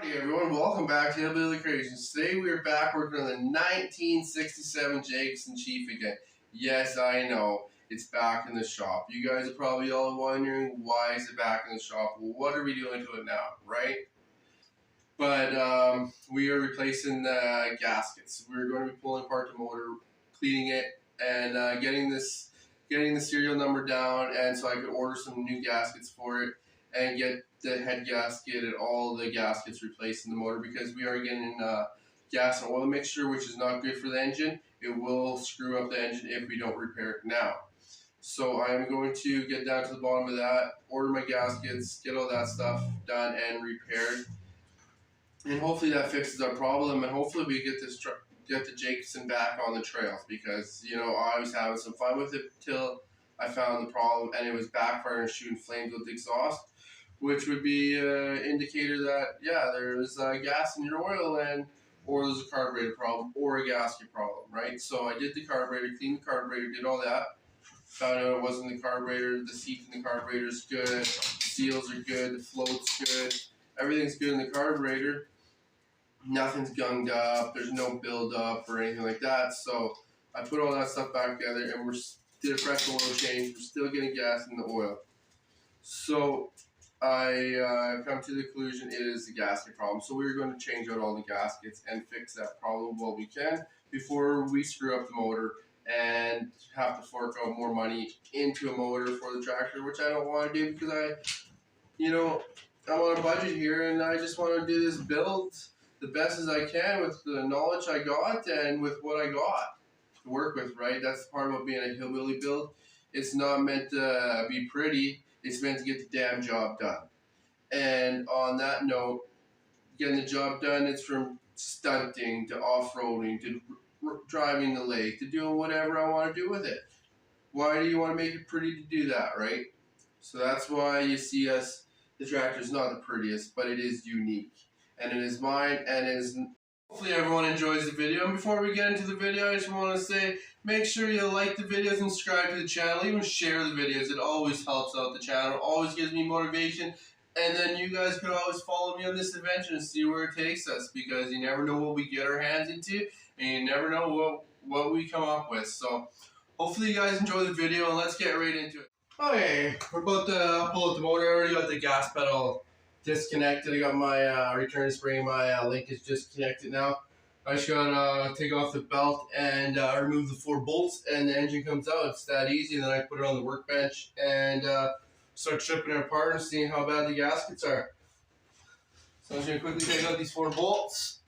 Howdy everyone, welcome back to Hillbilly-creations. Today we are back working on the 1967 Jacobsen Chief again. Yes, I know, it's back in the shop. You guys are probably all wondering, why is it back in the shop? Well, what are we doing to it now, right? But we are replacing the gaskets. We're going to be pulling apart the motor, cleaning it, and getting the serial number down, and so I could order some new gaskets for it and get the head gasket and all the gaskets replaced in the motor, because we are getting gas and oil mixture, which is not good for the engine. It will screw up the engine if we don't repair it now. So I'm going to get down to the bottom of that, order my gaskets, get all that stuff done and repaired, and hopefully that fixes our problem, and hopefully we get the Jacobsen back on the trails, because I was having some fun with it till I found the problem, and it was backfiring and shooting flames with the exhaust, which would be an indicator that, yeah, there's gas in your oil, or there's a carburetor problem or a gasket problem, right? So I did the carburetor, cleaned the carburetor, did all that. Found out it wasn't the carburetor. The seat in the carburetor is good. Seals are good. The float's good. Everything's good in the carburetor. Nothing's gunged up. There's no buildup or anything like that. So I put all that stuff back together, and we did a fresh oil change. We're still getting gas in the oil. So I come to the conclusion it is the gasket problem. So we're going to change out all the gaskets and fix that problem while we can before we screw up the motor and have to fork out more money into a motor for the tractor, which I don't want to do, because I'm on a budget here, and I just want to do this build the best as I can with the knowledge I got and with what I got to work with, right? That's the part about being a hillbilly build. It's not meant to be pretty. It's meant to get the damn job done. And on that note, getting the job done, it's from stunting to off-roading to driving the lake to doing whatever I want to do with it. Why do you want to make it pretty to do that, right? So that's why you see us. The tractor's not the prettiest, but it is unique. And it is mine, and it is... Hopefully everyone enjoys the video. And before we get into the video, I just want to say, make sure you like the videos and subscribe to the channel. Even share the videos. It always helps out the channel. Always gives me motivation. And then you guys could always follow me on this adventure and see where it takes us, because you never know what we get our hands into, and you never know what we come up with. So hopefully you guys enjoy the video, and let's get right into it. Okay, we're about to pull out the motor. I already got the gas pedal disconnected. I got my return spring, my link is disconnected now. I just gotta take off the belt and remove the 4 bolts, and the engine comes out. It's that easy. And then I put it on the workbench and start stripping it apart and seeing how bad the gaskets are. So I'm just gonna quickly take out these 4 bolts.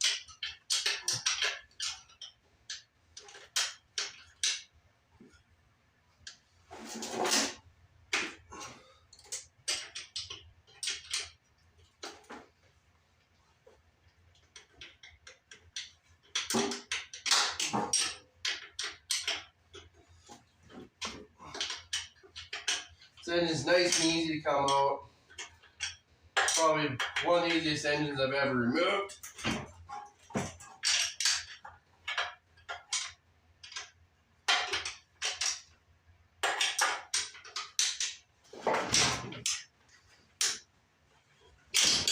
This engine's nice and easy to come out. Probably one of the easiest engines I've ever removed.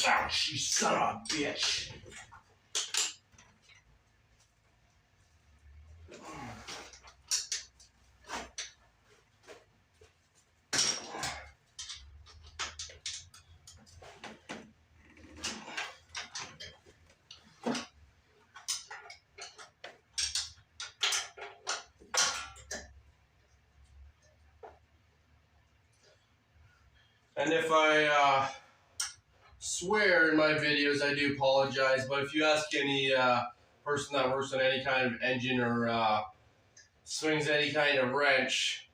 Ah, you son of a bitch. And if I swear in my videos, I do apologize. But if you ask any person that works on any kind of engine or swings any kind of wrench,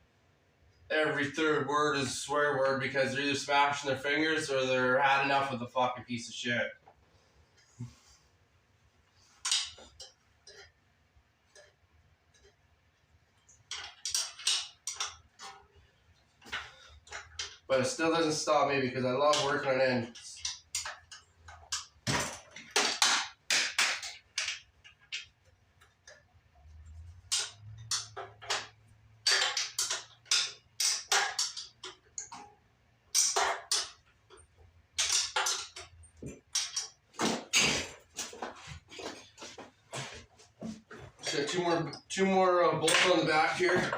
every 3rd word is a swear word, because they're either smashing their fingers or they're had enough of the fucking piece of shit. But it still doesn't stop me, because I love working on engines. got two more bolts on the back here,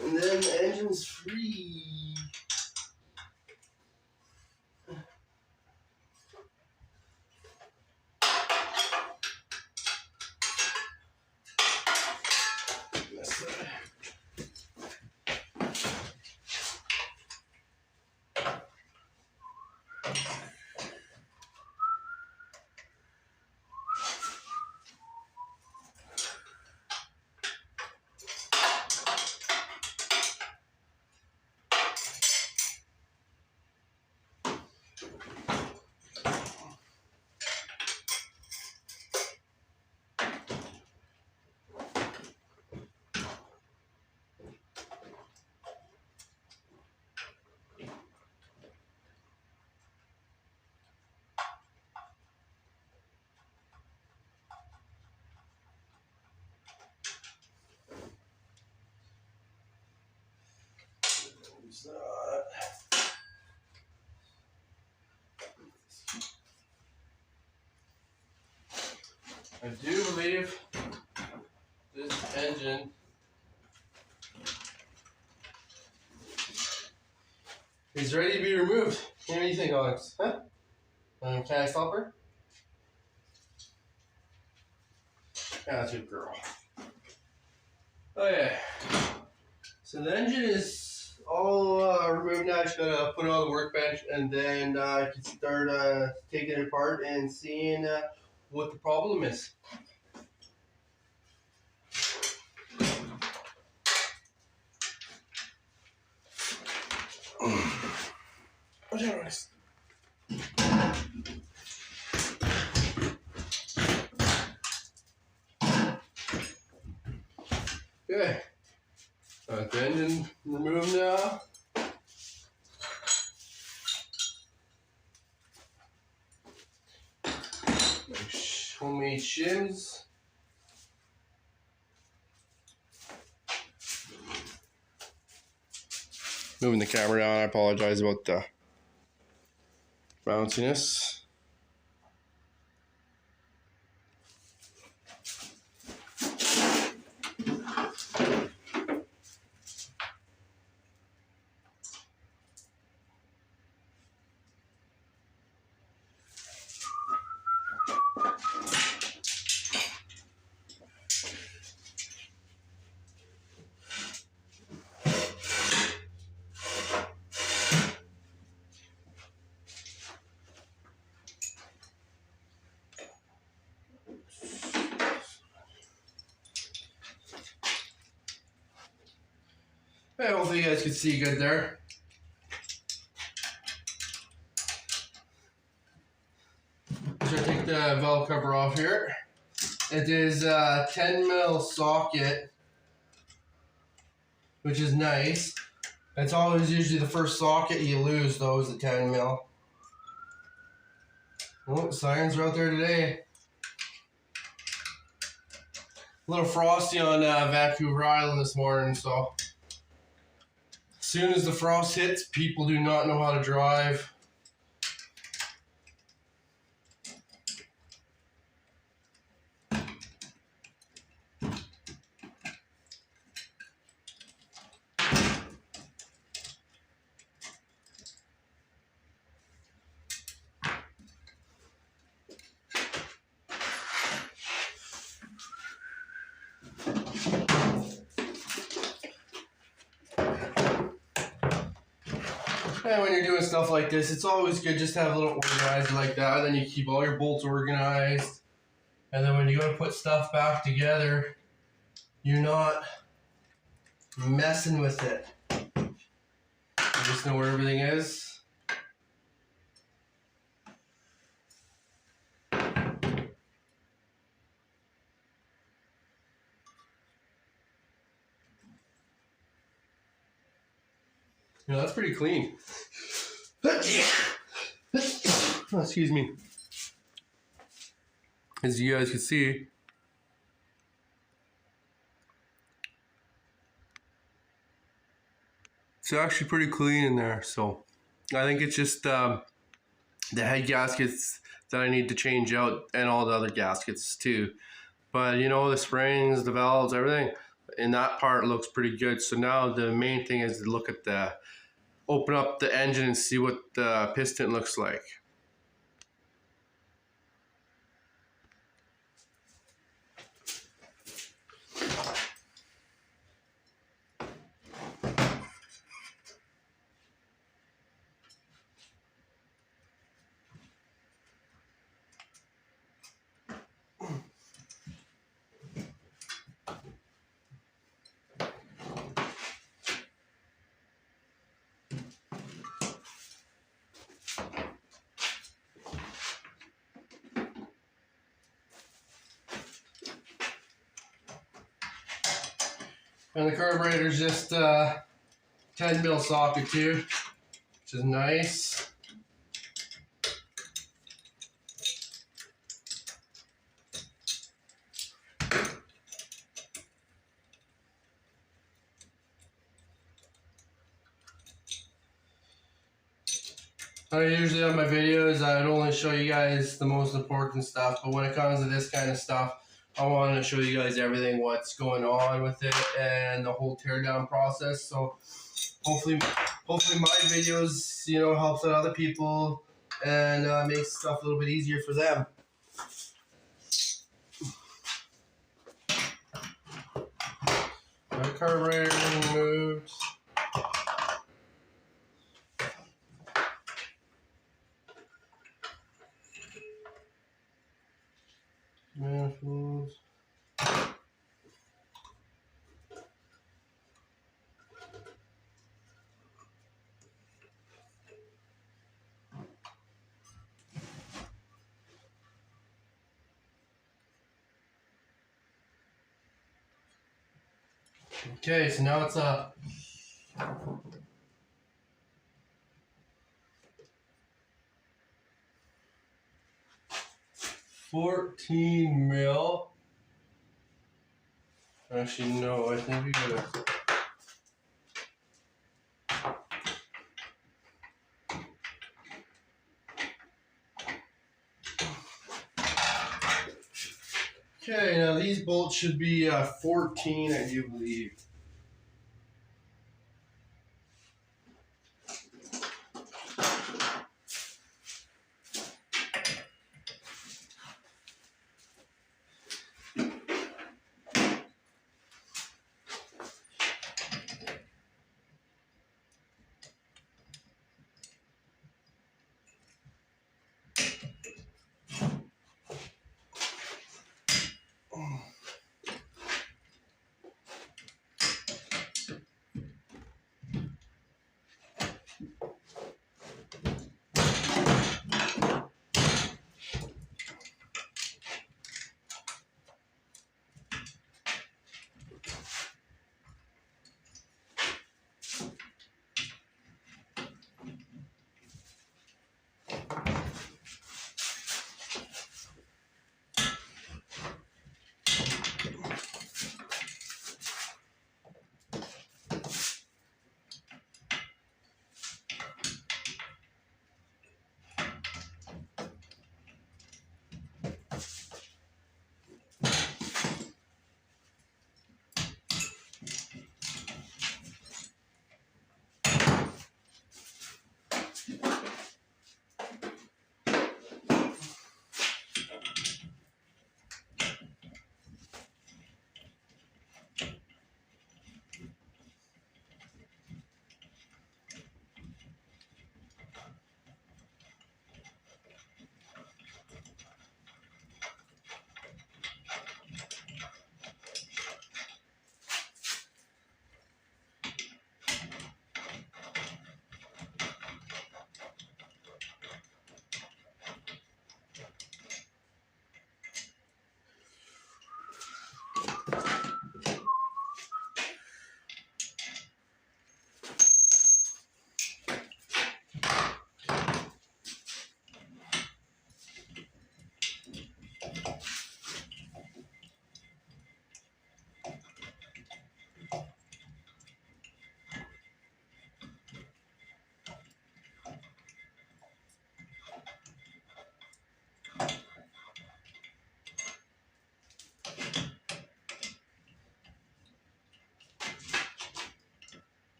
and then the engine's free. I do believe this engine is ready to be removed. What do you think, Alex? Huh? Can I stop her? Yeah, that's a good girl. Oh yeah. So the engine is all removed now. I just gotta put it on the workbench, and then I can start taking it apart and seeing what the problem is. Okay, got the engine removed now. Homemade shims. Moving the camera down, I apologize about the bounciness. Hey, hopefully you guys can see good there. So take the valve cover off here. It is a 10mm socket, which is nice. It's always usually the first socket you lose, though, is the 10mm. Oh, sirens are out there today. A little frosty on Vancouver Island this morning, so as soon as the frost hits, people do not know how to drive. And when you're doing stuff like this, it's always good just to have a little organizer like that. Then you keep all your bolts organized. And then when you go to put stuff back together, you're not messing with it. You just know where everything is. You know, that's pretty clean. Oh, excuse me. As you guys can see, it's actually pretty clean in there. So I think it's just the head gaskets that I need to change out, and all the other gaskets too. But you know, the springs, the valves, everything in that part looks pretty good. So now the main thing is to look at the, open up the engine and see what the piston looks like. And the carburetor is just 10 mil socket too, which is nice. Usually on my videos, I'd only show you guys the most important stuff, but when it comes to this kind of stuff, I want to show you guys everything, what's going on with it, and the whole teardown process. So hopefully my videos, you know, helps out other people and makes stuff a little bit easier for them. My carburetor removed. Manifolds. Okay, so now it's a 14 mil. Actually, no, I think we gotta. Okay, now these bolts should be 14, I do believe.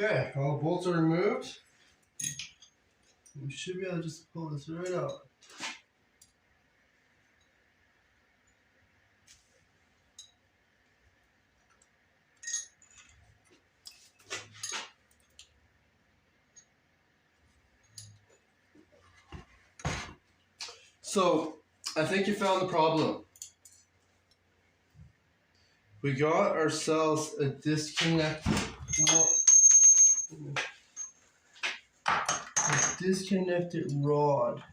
Okay, all the bolts are removed. We should be able to just pull this right out. So, I think you found the problem. We got ourselves a disconnected rod.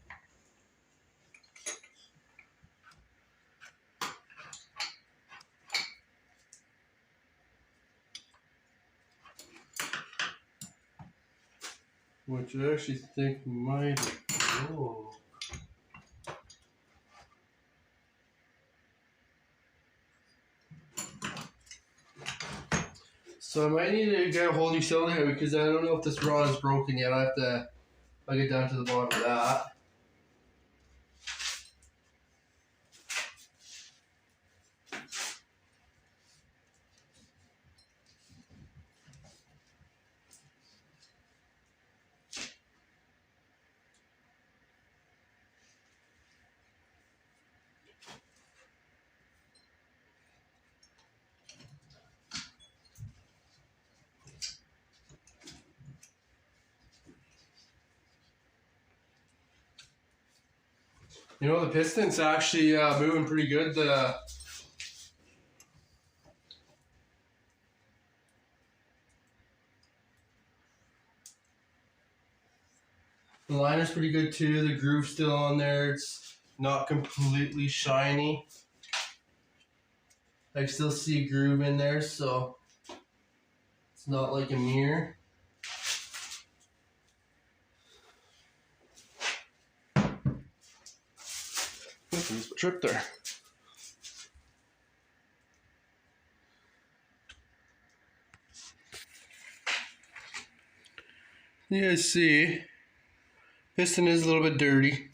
Which I actually think might. Oh. So I might need to get a whole new cylinder here because I don't know if this rod is broken yet. I have to get down to the bottom of that. You know, the piston's actually moving pretty good. The liner's pretty good too. The groove's still on there. It's not completely shiny. I still see a groove in there, so it's not like a mirror. There's a trip there. You guys see, piston is a little bit dirty.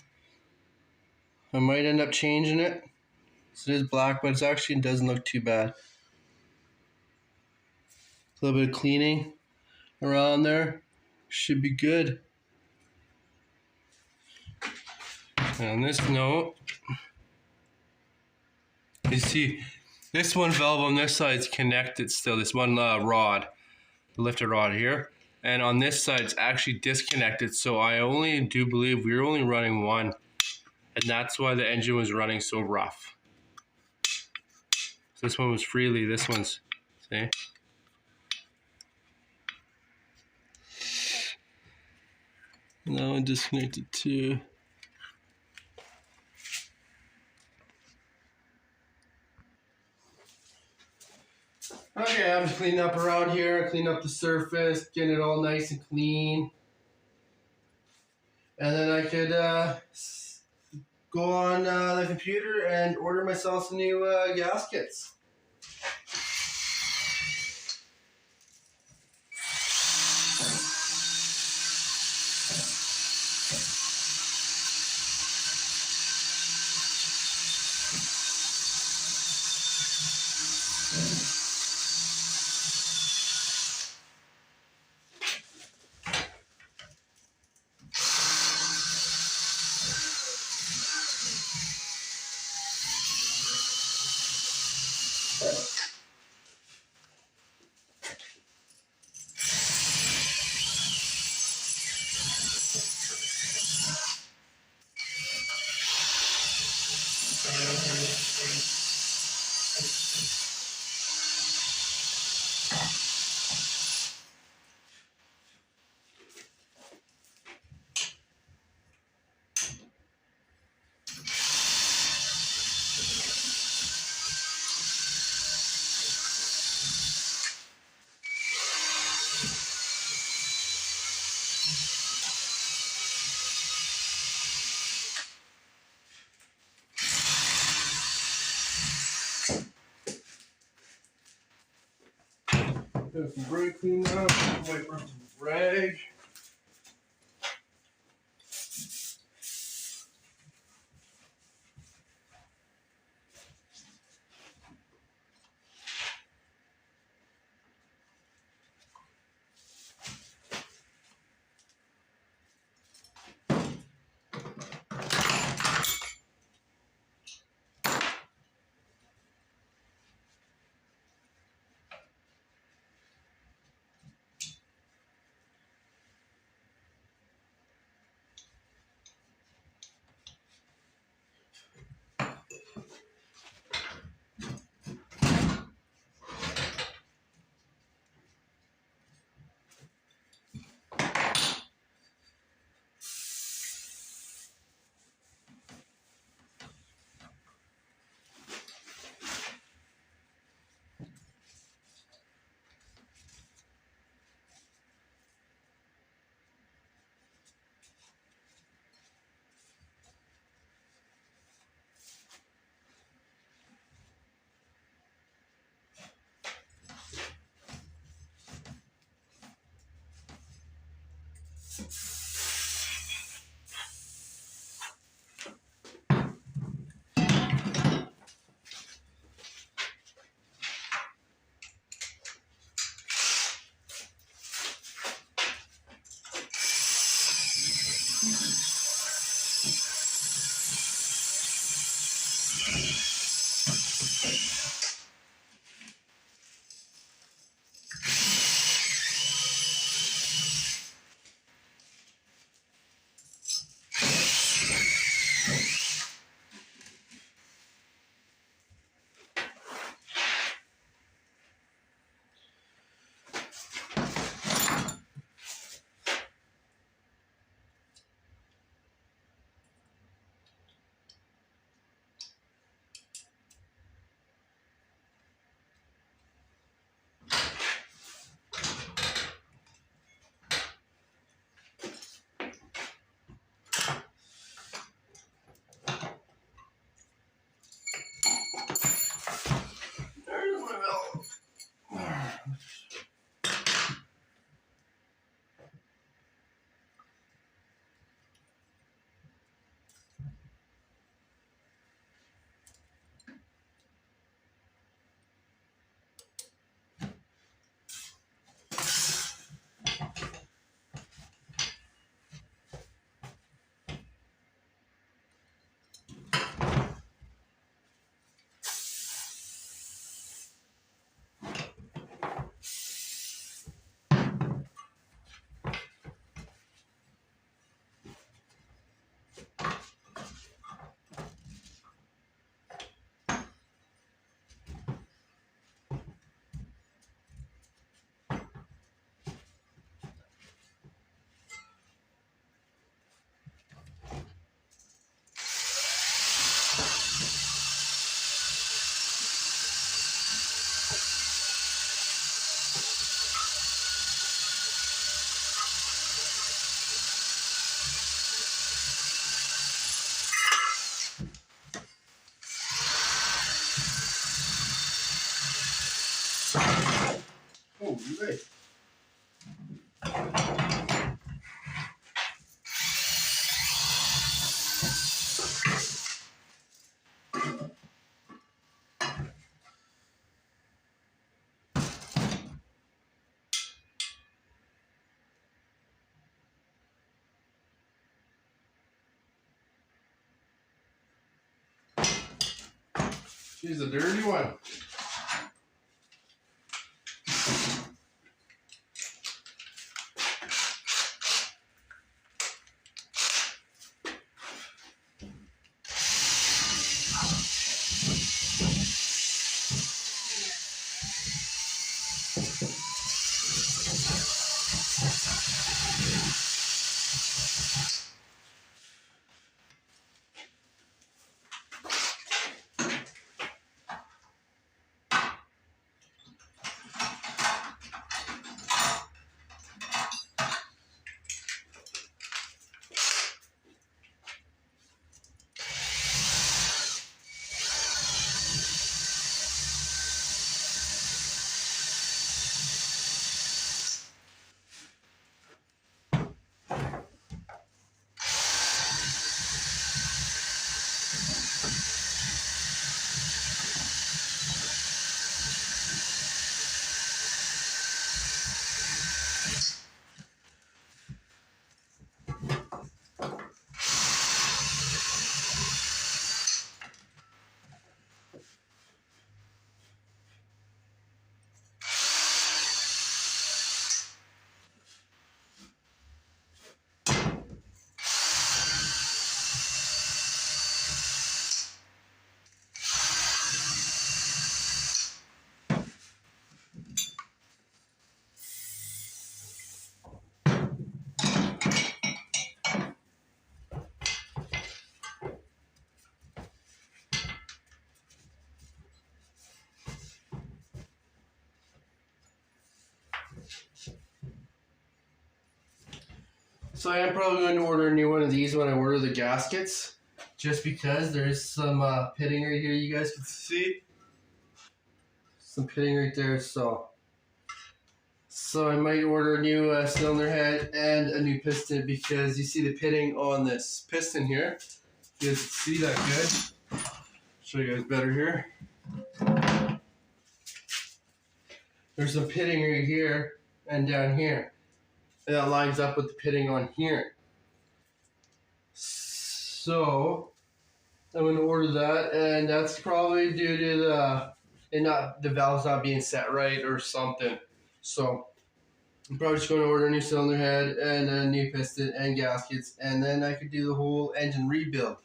I might end up changing it. So it is black, but it actually doesn't look too bad. A little bit of cleaning around there should be good. And on this note, you see this one valve on this side is connected still. This one rod, the lifted rod here. And on this side, it's actually disconnected. So I only do believe we were only running one. And that's why the engine was running so rough. So this one was freely, this one's, see? And that one disconnected too. Okay, I'm just cleaning up around here, cleaning up the surface, getting it all nice and clean. And then I could go on the computer and order myself some new gaskets. Got some brake cleaned up, wipe off some rag. Oh, you're right. She's a dirty one. So I am probably going to order a new one of these when I order the gaskets, just because there is some pitting right here. You guys can see some pitting right there. So So I might order a new cylinder head and a new piston, because you see the pitting on this piston here. You guys see that good? Show you guys better here. There's some pitting right here and down here. And that lines up with the pitting on here. So I'm going to order that, and that's probably due to the valves not being set right or something. So I'm probably just going to order a new cylinder head and a new piston and gaskets, and then I could do the whole engine rebuild.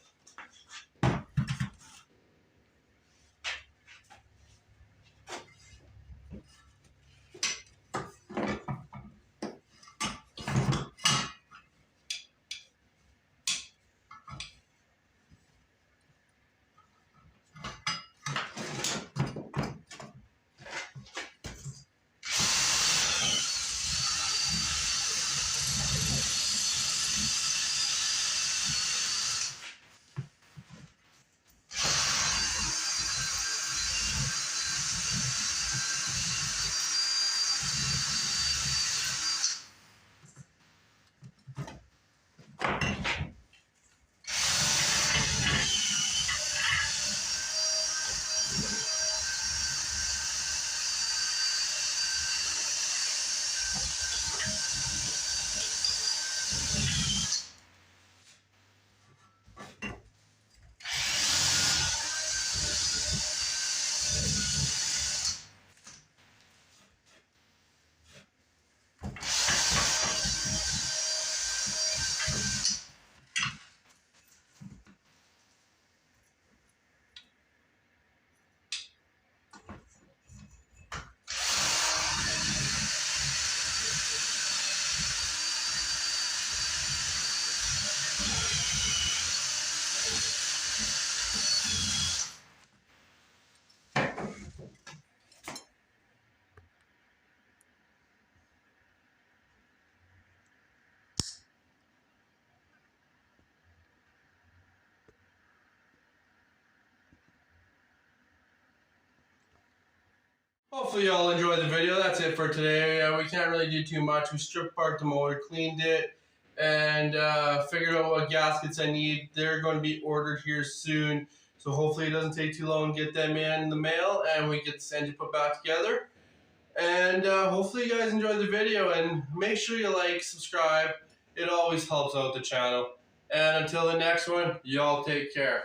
Hopefully y'all enjoyed the video. That's it for today. We can't really do too much. We stripped apart the motor, cleaned it, and figured out what gaskets I need. They're going to be ordered here soon. So hopefully it doesn't take too long to get them in the mail, and we get this engine put back together. And hopefully you guys enjoyed the video, and make sure you like, subscribe. It always helps out the channel. And until the next one, y'all take care.